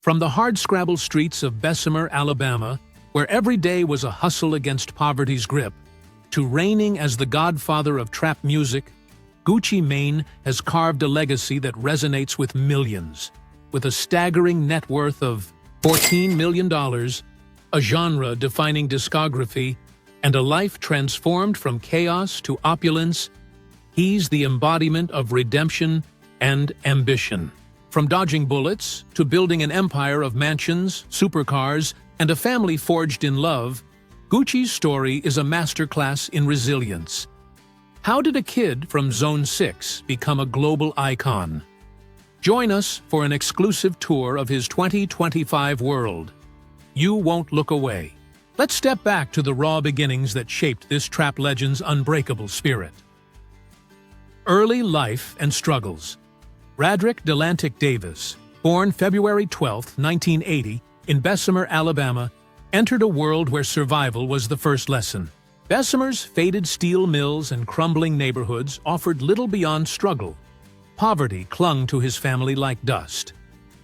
From the hardscrabble streets of Bessemer, Alabama, where every day was a hustle against poverty's grip, to reigning as the godfather of trap music, Gucci Mane has carved a legacy that resonates with millions. With a staggering net worth of $14 million, a genre-defining discography, and a life transformed from chaos to opulence, he's the embodiment of redemption and ambition. From dodging bullets to building an empire of mansions, supercars, and a family forged in love, Gucci's story is a masterclass in resilience. How did a kid from Zone 6 become a global icon? Join us for an exclusive tour of his 2025 world. You won't look away. Let's step back to the raw beginnings that shaped this trap legend's unbreakable spirit. Early life and struggles. Radric Delantic Davis, born February 12, 1980, in Bessemer, Alabama, entered a world where survival was the first lesson. Bessemer's faded steel mills and crumbling neighborhoods offered little beyond struggle. Poverty clung to his family like dust.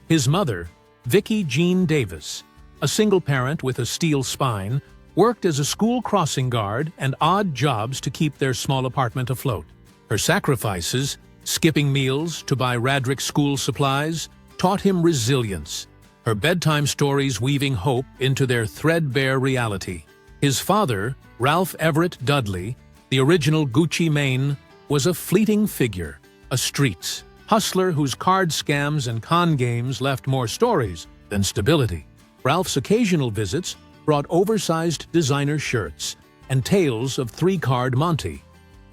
His mother, Vicki Jean Davis, a single parent with a steel spine, worked as a school crossing guard and odd jobs to keep their small apartment afloat. Her sacrifices, skipping meals to buy Radric school supplies, taught him resilience, her bedtime stories weaving hope into their threadbare reality. His father, Ralph Everett Dudley, the original Gucci Mane, was a fleeting figure, a streets hustler whose card scams and con games left more stories than stability. Ralph's occasional visits brought oversized designer shirts and tales of three-card Monte,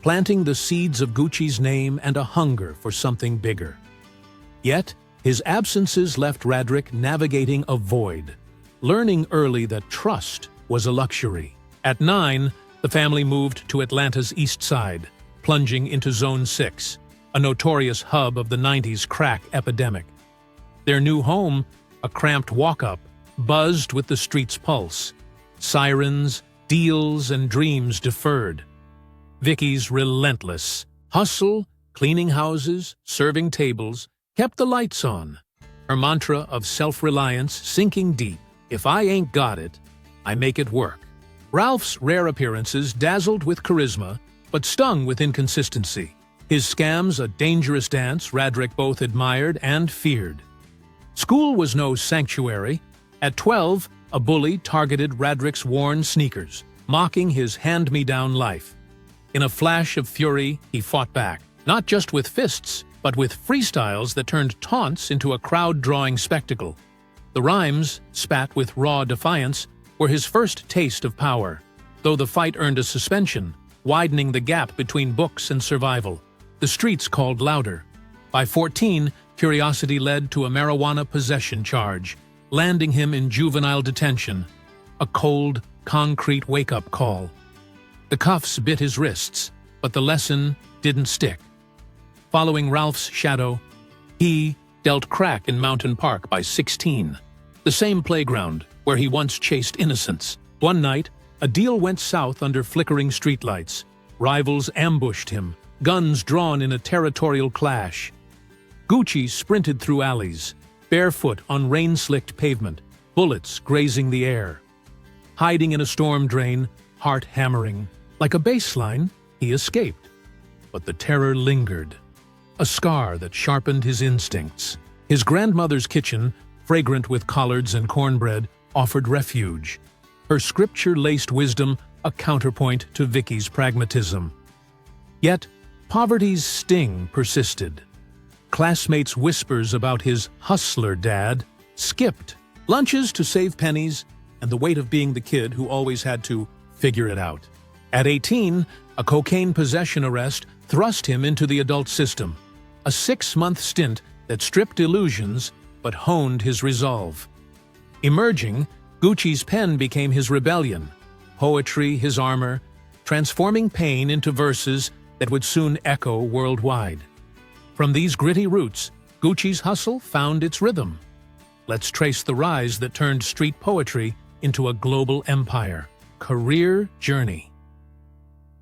planting the seeds of Gucci's name and a hunger for something bigger. Yet, his absences left Radric navigating a void, learning early that trust was a luxury. At 9, the family moved to Atlanta's East Side, plunging into Zone 6, a notorious hub of the 90s crack epidemic. Their new home, a cramped walk-up, buzzed with the street's pulse. Sirens, deals, and dreams deferred. Vicky's relentless hustle, cleaning houses, serving tables, kept the lights on. Her mantra of self-reliance sinking deep. If I ain't got it, I make it work. Ralph's rare appearances dazzled with charisma, but stung with inconsistency. His scams a dangerous dance Radric both admired and feared. School was no sanctuary. At 12, a bully targeted Radric's worn sneakers, mocking his hand-me-down life. In a flash of fury, he fought back, not just with fists, but with freestyles that turned taunts into a crowd-drawing spectacle. The rhymes, spat with raw defiance, were his first taste of power, though the fight earned a suspension, widening the gap between books and survival. The streets called louder. By 14, curiosity led to a marijuana possession charge, landing him in juvenile detention, a cold, concrete wake-up call. The cuffs bit his wrists, but the lesson didn't stick. Following Ralph's shadow, he dealt crack in Mountain Park by 16, the same playground where he once chased innocence. One night, a deal went south under flickering streetlights. Rivals ambushed him, guns drawn in a territorial clash. Gucci sprinted through alleys, barefoot on rain-slicked pavement, bullets grazing the air. Hiding in a storm drain, heart hammering, like a bass line, he escaped. But the terror lingered, a scar that sharpened his instincts. His grandmother's kitchen, fragrant with collards and cornbread, offered refuge. Her scripture-laced wisdom a counterpoint to Vicky's pragmatism. Yet, poverty's sting persisted. Classmates' whispers about his hustler dad skipped lunches to save pennies and the weight of being the kid who always had to figure it out. At 18, a cocaine possession arrest thrust him into the adult system, a 6-month stint that stripped illusions but honed his resolve. Emerging, Gucci's pen became his rebellion, poetry his armor, transforming pain into verses that would soon echo worldwide. From these gritty roots, Gucci's hustle found its rhythm. Let's trace the rise that turned street poetry into a global empire. Career journey.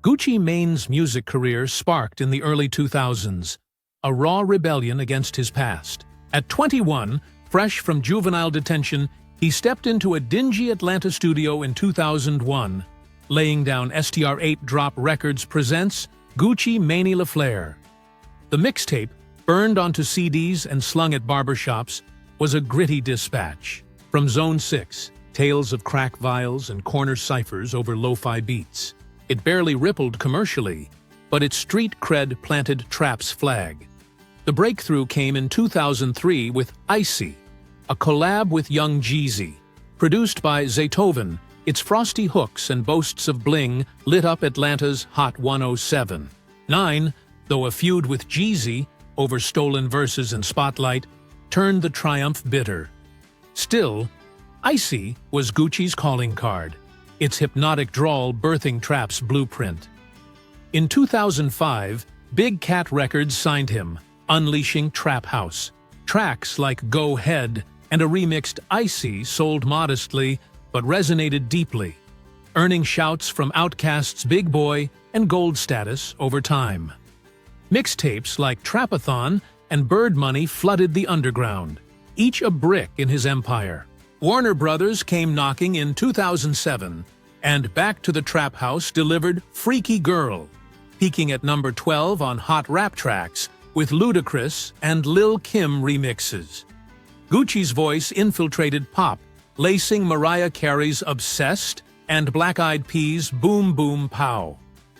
Gucci Mane's music career sparked in the early 2000s, a raw rebellion against his past. At 21, Fresh from juvenile detention, he stepped into a dingy Atlanta studio in 2001. Laying down STR8 Drop Records presents Gucci Mane La Flare. The mixtape, burned onto CDs and slung at barbershops, was a gritty dispatch. From Zone 6, tales of crack vials and corner ciphers over lo-fi beats. It barely rippled commercially, but its street cred planted Trap's flag. The breakthrough came in 2003 with Icy, a collab with Young Jeezy. Produced by Zaytoven, its frosty hooks and boasts of bling lit up Atlanta's Hot 107.9, though a feud with Jeezy over stolen verses and Spotlight turned the triumph bitter. Still, Icy was Gucci's calling card, its hypnotic drawl birthing Trap's blueprint. In 2005, Big Cat Records signed him, unleashing Trap House. Tracks like Go Head and a remixed Icy sold modestly but resonated deeply, earning shouts from Outkast's Big Boy and gold status over time. Mixtapes like Trapathon and Bird Money flooded the underground, each a brick in his empire. Warner Brothers came knocking in 2007, and Back to the Trap House delivered Freaky Girl, peaking at number 12 on Hot Rap Tracks with Ludacris and Lil' Kim remixes. Gucci's voice infiltrated pop, lacing Mariah Carey's Obsessed and Black Eyed Peas' Boom Boom Pow.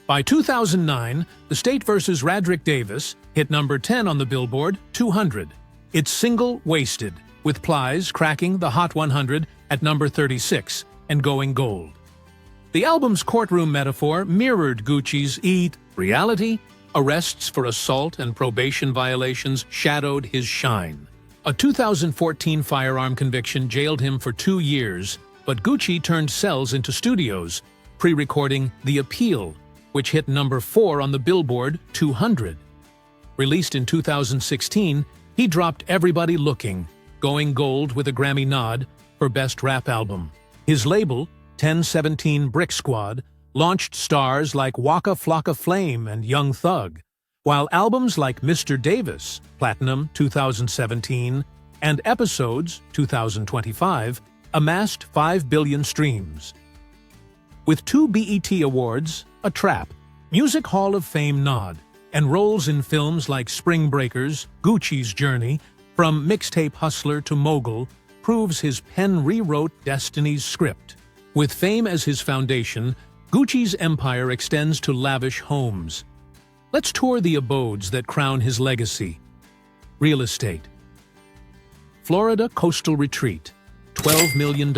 By 2009, The State vs. Radrick Davis hit number 10 on the Billboard 200. Its single Wasted, with Plies cracking the Hot 100 at number 36 and going gold. The album's courtroom metaphor mirrored Gucci's Eat reality. Arrests for assault and probation violations shadowed his shine. A 2014 firearm conviction jailed him for 2 years, but Gucci turned cells into studios, pre-recording The Appeal, which hit number 4 on the Billboard 200. Released in 2016, he dropped Everybody Looking, going gold with a Grammy nod for Best Rap Album. His label, 1017 Brick Squad, launched stars like Waka Flocka Flame and Young Thug, while albums like Mr. Davis, Platinum 2017, and Episodes 2025 amassed 5 billion streams. With 2 BET Awards, a Trap, Music Hall of Fame nod, and roles in films like Spring Breakers, Gucci's journey, from mixtape hustler to mogul, proves his pen rewrote destiny's script. With fame as his foundation, Gucci's empire extends to lavish homes. Let's tour the abodes that crown his legacy. Real estate. Florida Coastal Retreat, $12 million.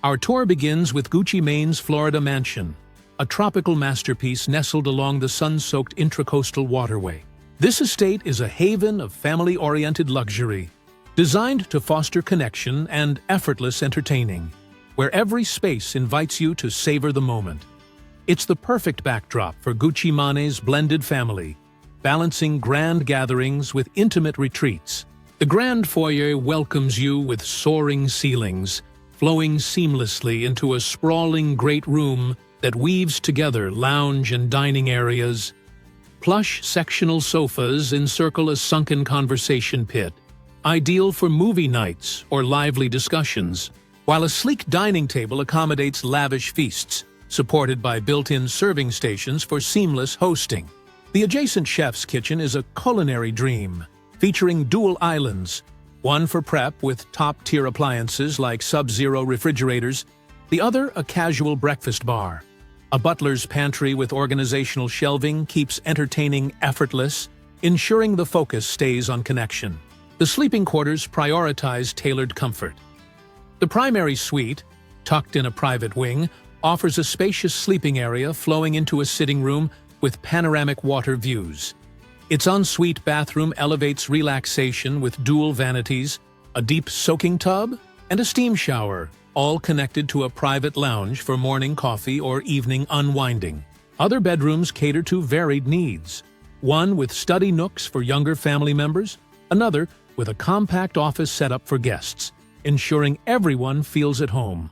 Our tour begins with Gucci Mane's Florida Mansion, a tropical masterpiece nestled along the sun-soaked intracoastal waterway. This estate is a haven of family-oriented luxury, designed to foster connection and effortless entertaining, where every space invites you to savor the moment. It's the perfect backdrop for Gucci Mane's blended family, balancing grand gatherings with intimate retreats. The grand foyer welcomes you with soaring ceilings, flowing seamlessly into a sprawling great room that weaves together lounge and dining areas. Plush sectional sofas encircle a sunken conversation pit, ideal for movie nights or lively discussions, while a sleek dining table accommodates lavish feasts, supported by built-in serving stations for seamless hosting. The adjacent chef's kitchen is a culinary dream, featuring dual islands, one for prep with top-tier appliances like Sub-Zero refrigerators, the other a casual breakfast bar. A butler's pantry with organizational shelving keeps entertaining effortless, ensuring the focus stays on connection. The sleeping quarters prioritize tailored comfort. The primary suite, tucked in a private wing, offers a spacious sleeping area flowing into a sitting room with panoramic water views. Its ensuite bathroom elevates relaxation with dual vanities, a deep soaking tub, and a steam shower, all connected to a private lounge for morning coffee or evening unwinding. Other bedrooms cater to varied needs, one with study nooks for younger family members, another with a compact office setup for guests, ensuring everyone feels at home.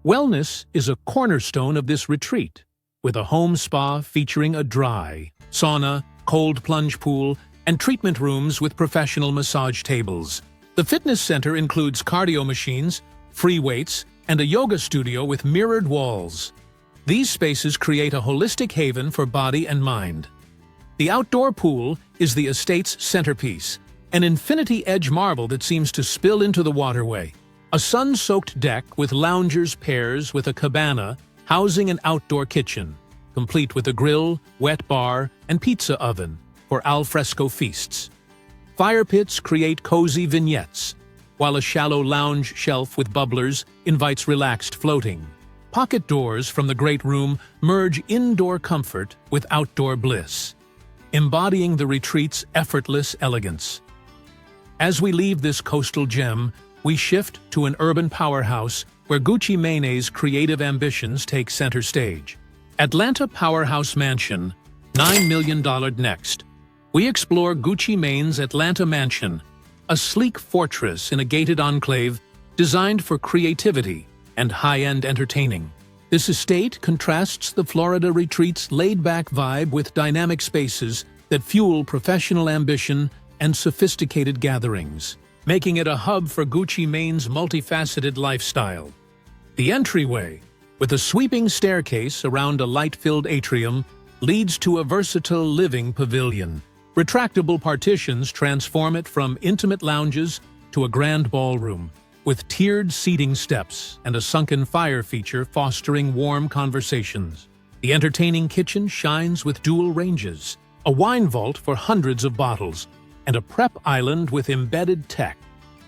Wellness is a cornerstone of this retreat, with a home spa featuring a dry, sauna, cold plunge pool, and treatment rooms with professional massage tables. The fitness center includes cardio machines, free weights, and a yoga studio with mirrored walls. These spaces create a holistic haven for body and mind. The outdoor pool is the estate's centerpiece, an infinity-edge marble that seems to spill into the waterway. A sun-soaked deck with loungers pairs with a cabana housing an outdoor kitchen, complete with a grill, wet bar, and pizza oven for al fresco feasts. Fire pits create cozy vignettes, while a shallow lounge shelf with bubblers invites relaxed floating. Pocket doors from the great room merge indoor comfort with outdoor bliss, embodying the retreat's effortless elegance. As we leave this coastal gem, we shift to an urban powerhouse where Gucci Mane's creative ambitions take center stage. Atlanta Powerhouse Mansion, $9 million next. We explore Gucci Mane's Atlanta Mansion, a sleek fortress in a gated enclave designed for creativity and high-end entertaining. This estate contrasts the Florida retreat's laid-back vibe with dynamic spaces that fuel professional ambition and sophisticated gatherings, making it a hub for Gucci Mane's multifaceted lifestyle. The entryway, with a sweeping staircase around a light-filled atrium, leads to a versatile living pavilion. Retractable partitions transform it from intimate lounges to a grand ballroom, with tiered seating steps and a sunken fire feature fostering warm conversations. The entertaining kitchen shines with dual ranges, a wine vault for hundreds of bottles, and a prep island with embedded tech,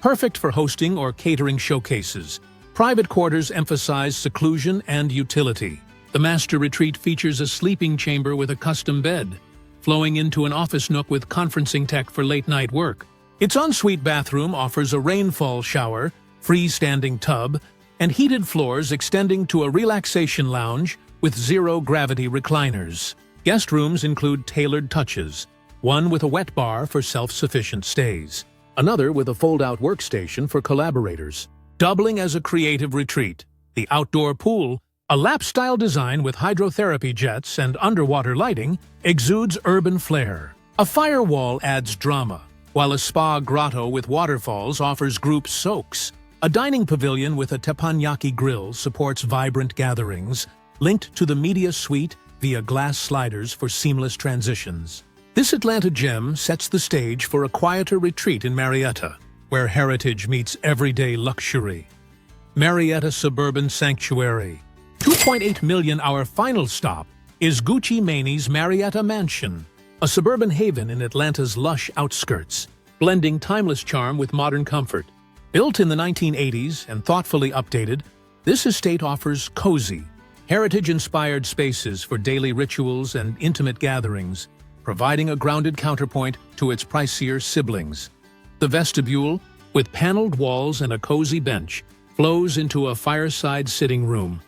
perfect for hosting or catering showcases. Private quarters emphasize seclusion and utility. The master retreat features a sleeping chamber with a custom bed, flowing into an office nook with conferencing tech for late-night work. Its ensuite bathroom offers a rainfall shower, freestanding tub, and heated floors extending to a relaxation lounge with zero-gravity recliners. Guest rooms include tailored touches, one with a wet bar for self-sufficient stays, another with a fold-out workstation for collaborators. Doubling as a creative retreat, the outdoor pool, a lap-style design with hydrotherapy jets and underwater lighting, exudes urban flair. A firewall adds drama, while a spa grotto with waterfalls offers group soaks. A dining pavilion with a teppanyaki grill supports vibrant gatherings, linked to the media suite via glass sliders for seamless transitions. This Atlanta gem sets the stage for a quieter retreat in Marietta, where heritage meets everyday luxury. Marietta Suburban Sanctuary. $2.8 million. Our final stop is Gucci Mane's Marietta Mansion, a suburban haven in Atlanta's lush outskirts, blending timeless charm with modern comfort. Built in the 1980s and thoughtfully updated, this estate offers cozy, heritage-inspired spaces for daily rituals and intimate gatherings, providing a grounded counterpoint to its pricier siblings. The vestibule, with paneled walls and a cozy bench, flows into a fireside sitting room,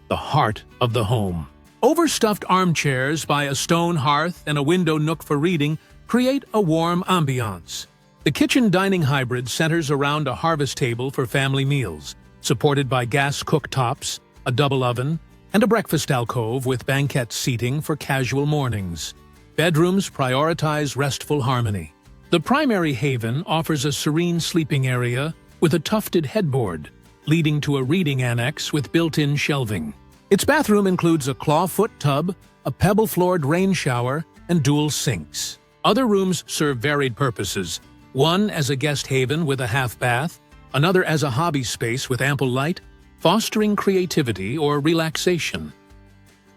the heart of the home. Overstuffed armchairs by a stone hearth and a window nook for reading create a warm ambiance. The kitchen dining hybrid centers around a harvest table for family meals, supported by gas cooktops, a double oven, and a breakfast alcove with banquette seating for casual mornings. Bedrooms prioritize restful harmony. The primary haven offers a serene sleeping area with a tufted headboard, leading to a reading annex with built-in shelving. Its bathroom includes a clawfoot tub, a pebble-floored rain shower, and dual sinks. Other rooms serve varied purposes, one as a guest haven with a half bath, another as a hobby space with ample light, fostering creativity or relaxation.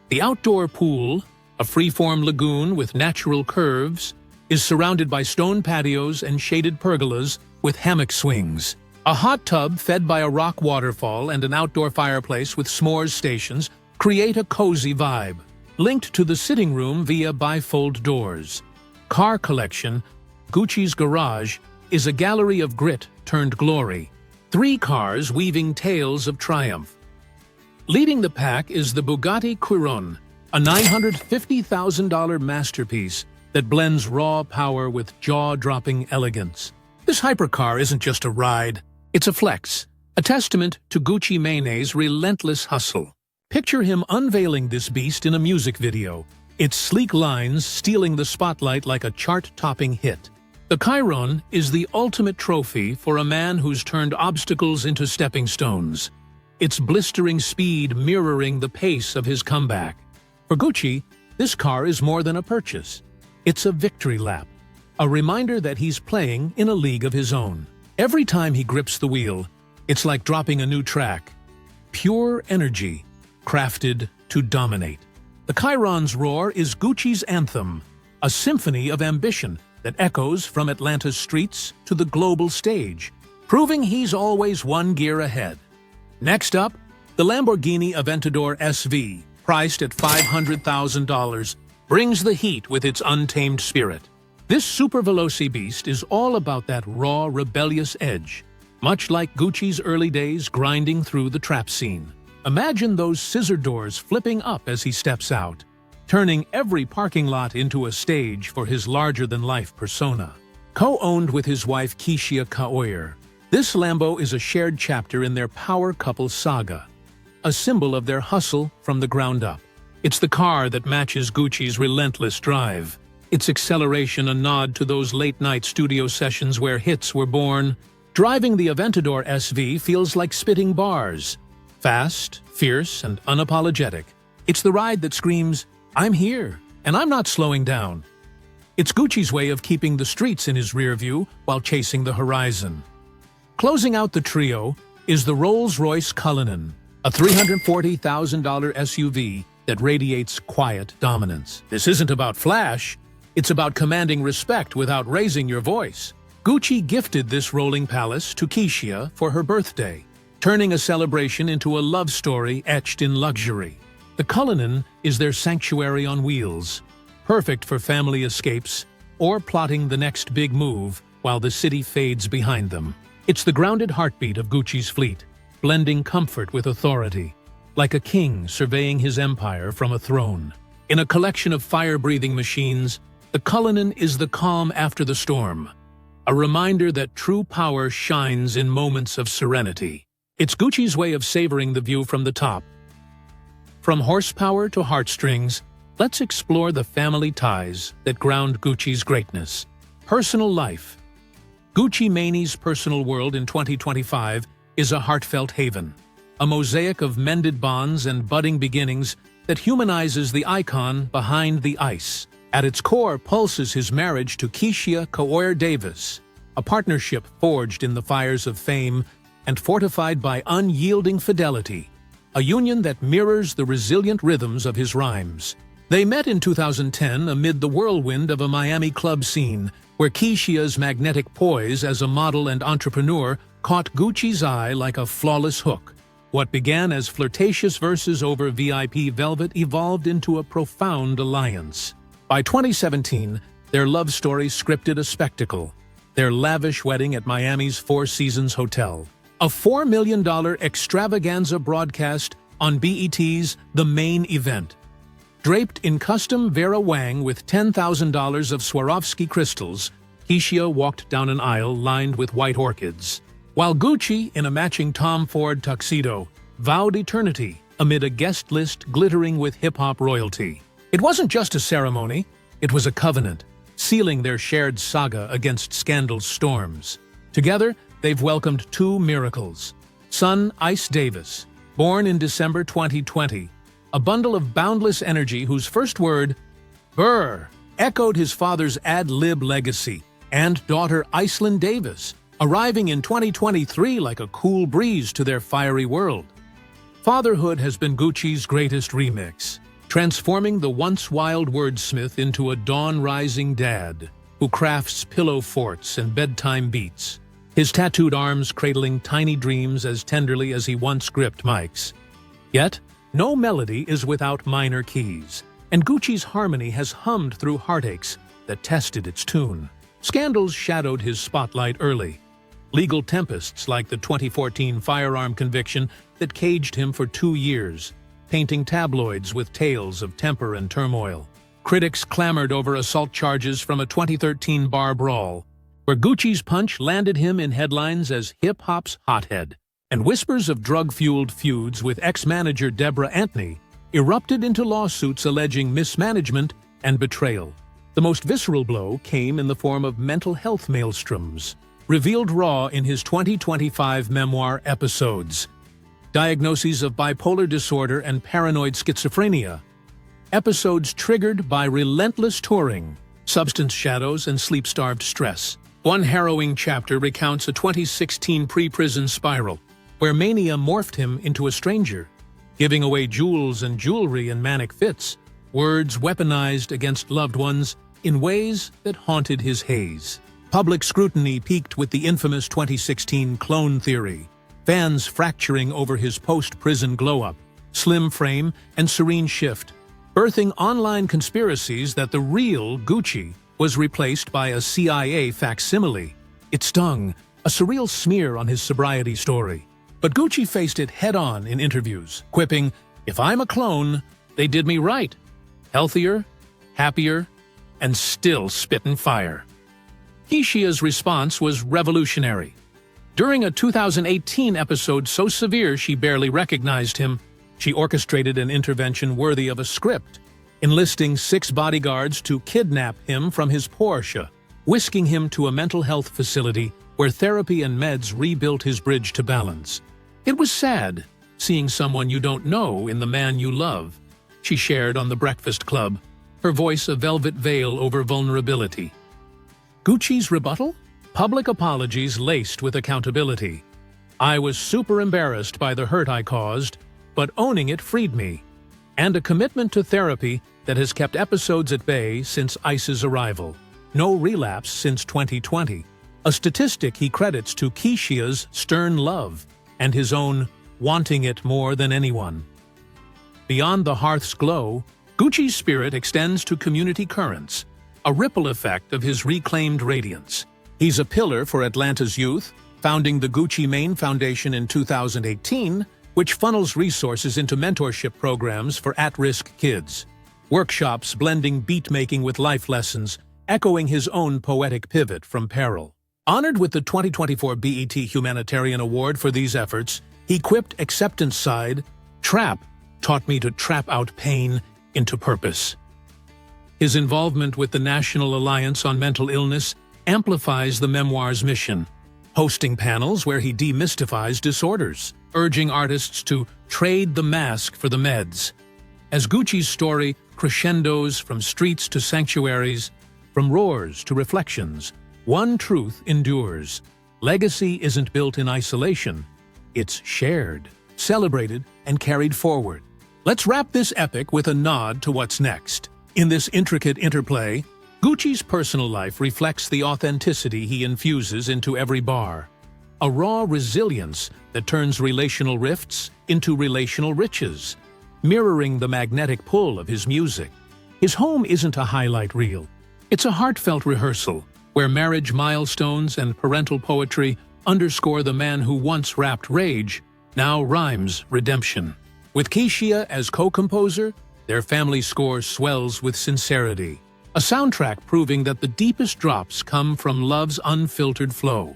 The outdoor pool, a free-form lagoon with natural curves, is surrounded by stone patios and shaded pergolas with hammock swings. A hot tub fed by a rock waterfall and an outdoor fireplace with s'mores stations create a cozy vibe, linked to the sitting room via bifold doors. Car collection, Gucci's Garage, is a gallery of grit turned glory, 3 cars weaving tales of triumph. Leading the pack is the Bugatti Chiron, a $950,000 masterpiece that blends raw power with jaw-dropping elegance. This hypercar isn't just a ride, it's a flex, a testament to Gucci Mane's relentless hustle. Picture him unveiling this beast in a music video, its sleek lines stealing the spotlight like a chart-topping hit. The Keitheon is the ultimate trophy for a man who's turned obstacles into stepping stones, its blistering speed mirroring the pace of his comeback. For Gucci, this car is more than a purchase. It's a victory lap, a reminder that he's playing in a league of his own. Every time he grips the wheel, it's like dropping a new track. Pure energy, crafted to dominate. The Keitheon's roar is Gucci's anthem, a symphony of ambition that echoes from Atlanta's streets to the global stage, proving he's always one gear ahead. Next up, the Lamborghini Aventador SV, priced at $500,000, brings the heat with its untamed spirit. This super veloci beast is all about that raw, rebellious edge, much like Gucci's early days grinding through the trap scene. Imagine those scissor doors flipping up as he steps out, turning every parking lot into a stage for his larger-than-life persona. Co-owned with his wife Keitheon, this Lambo is a shared chapter in their power couple saga, a symbol of their hustle from the ground up. It's the car that matches Gucci's relentless drive, its acceleration a nod to those late-night studio sessions where hits were born. Driving the Aventador SV feels like spitting bars, fast, fierce, and unapologetic. It's the ride that screams, "I'm here, and I'm not slowing down." It's Gucci's way of keeping the streets in his rear view while chasing the horizon. Closing out the trio is the Rolls-Royce Cullinan, a $340,000 SUV that radiates quiet dominance. This isn't about flash, it's about commanding respect without raising your voice. Gucci gifted this rolling palace to Keitheon for her birthday, turning a celebration into a love story etched in luxury. The Cullinan is their sanctuary on wheels, perfect for family escapes or plotting the next big move while the city fades behind them. It's the grounded heartbeat of Gucci's fleet, blending comfort with authority, like a king surveying his empire from a throne. In a collection of fire-breathing machines, the Cullinan is the calm after the storm, a reminder that true power shines in moments of serenity. It's Gucci's way of savoring the view from the top. From horsepower to heartstrings, let's explore the family ties that ground Gucci's greatness. Personal life. Gucci Mane's personal world in 2025 is a heartfelt haven, a mosaic of mended bonds and budding beginnings that humanizes the icon behind the ice. At its core pulses his marriage to Keitheon Davis, a partnership forged in the fires of fame and fortified by unyielding fidelity, a union that mirrors the resilient rhythms of his rhymes. They met in 2010 amid the whirlwind of a Miami club scene, where Keitheon's magnetic poise as a model and entrepreneur caught Gucci's eye like a flawless hook. What began as flirtatious verses over VIP velvet evolved into a profound alliance. By 2017, their love story scripted a spectacle, their lavish wedding at Miami's Four Seasons Hotel, a $4 million extravaganza broadcast on BET's The Main Event. Draped in custom Vera Wang with $10,000 of Swarovski crystals, Keitheon walked down an aisle lined with white orchids, while Gucci, in a matching Tom Ford tuxedo, vowed eternity amid a guest list glittering with hip-hop royalty. It wasn't just a ceremony, it was a covenant, sealing their shared saga against scandal's storms. Together, they've welcomed two miracles. Son Ice Davis, born in December 2020, a bundle of boundless energy whose first word, "Brr," echoed his father's ad-lib legacy, and daughter Iceland Davis, arriving in 2023 like a cool breeze to their fiery world. Fatherhood has been Gucci's greatest remix, transforming the once wild wordsmith into a dawn-rising dad who crafts pillow forts and bedtime beats, his tattooed arms cradling tiny dreams as tenderly as he once gripped mics. Yet, no melody is without minor keys, and Gucci's harmony has hummed through heartaches that tested its tune. Scandals shadowed his spotlight early. Legal tempests like the 2014 firearm conviction that caged him for 2 years, painting tabloids with tales of temper and turmoil. Critics clamored over assault charges from a 2013 bar brawl, where Gucci's punch landed him in headlines as hip-hop's hothead, and whispers of drug-fueled feuds with ex-manager Deborah Antony erupted into lawsuits alleging mismanagement and betrayal. The most visceral blow came in the form of mental health maelstroms, revealed raw in his 2025 memoir Episodes. Diagnoses of bipolar disorder and paranoid schizophrenia. Episodes triggered by relentless touring, substance shadows, and sleep-starved stress. One harrowing chapter recounts a 2016 pre-prison spiral, where mania morphed him into a stranger, giving away jewels and jewelry in manic fits, words weaponized against loved ones in ways that haunted his haze. Public scrutiny peaked with the infamous 2016 clone theory, fans fracturing over his post-prison glow-up, slim frame, and serene shift, birthing online conspiracies that the real Gucci was replaced by a CIA facsimile. It stung, a surreal smear on his sobriety story. But Gucci faced it head-on in interviews, quipping, "If I'm a clone, they did me right. Healthier, happier, and still spittin' fire." Keithia's response was revolutionary. During a 2018 episode so severe she barely recognized him, she orchestrated an intervention worthy of a script, enlisting 6 bodyguards to kidnap him from his Porsche, whisking him to a mental health facility where therapy and meds rebuilt his bridge to balance. "It was sad, seeing someone you don't know in the man you love," she shared on The Breakfast Club, her voice a velvet veil over vulnerability. Gucci's rebuttal? Public apologies laced with accountability. "I was super embarrassed by the hurt I caused, but owning it freed me." And a commitment to therapy that has kept episodes at bay since Ice's arrival. No relapse since 2020. A statistic he credits to Keithia's stern love and his own wanting it more than anyone. Beyond the hearth's glow, Gucci's spirit extends to community currents, a ripple effect of his reclaimed radiance. He's a pillar for Atlanta's youth, founding the Gucci Mane Foundation in 2018, which funnels resources into mentorship programs for at-risk kids. Workshops blending beat-making with life lessons, echoing his own poetic pivot from peril. Honored with the 2024 BET Humanitarian Award for these efforts, he quipped acceptance side, "Trap taught me to trap out pain into purpose." His involvement with the National Alliance on Mental Illness amplifies the memoir's mission, hosting panels where he demystifies disorders, urging artists to trade the mask for the meds. As Gucci's story crescendos from streets to sanctuaries, from roars to reflections, one truth endures. Legacy isn't built in isolation. It's shared, celebrated, and carried forward. Let's wrap this epic with a nod to what's next. In this intricate interplay, Gucci's personal life reflects the authenticity he infuses into every bar. A raw resilience that turns relational rifts into relational riches, mirroring the magnetic pull of his music. His home isn't a highlight reel. It's a heartfelt rehearsal, where marriage milestones and parental poetry underscore the man who once rapped rage, now rhymes redemption. With Keitheon as co-composer, their family score swells with sincerity. A soundtrack proving that the deepest drops come from love's unfiltered flow.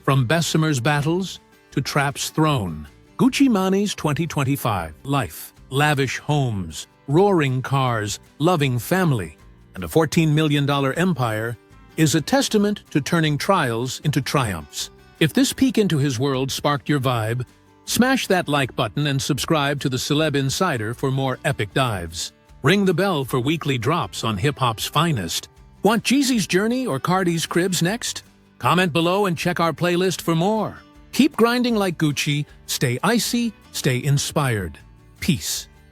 From Bessemer's battles to Trap's throne, Gucci Mane's 2025 life, lavish homes, roaring cars, loving family, and a $14 million empire is a testament to turning trials into triumphs. If this peek into his world sparked your vibe, smash that like button and subscribe to the Celeb Insider for more epic dives. Ring the bell for weekly drops on hip-hop's finest. Want Jeezy's Journey or Cardi's Cribs next? Comment below and check our playlist for more. Keep grinding like Gucci, stay icy, stay inspired. Peace.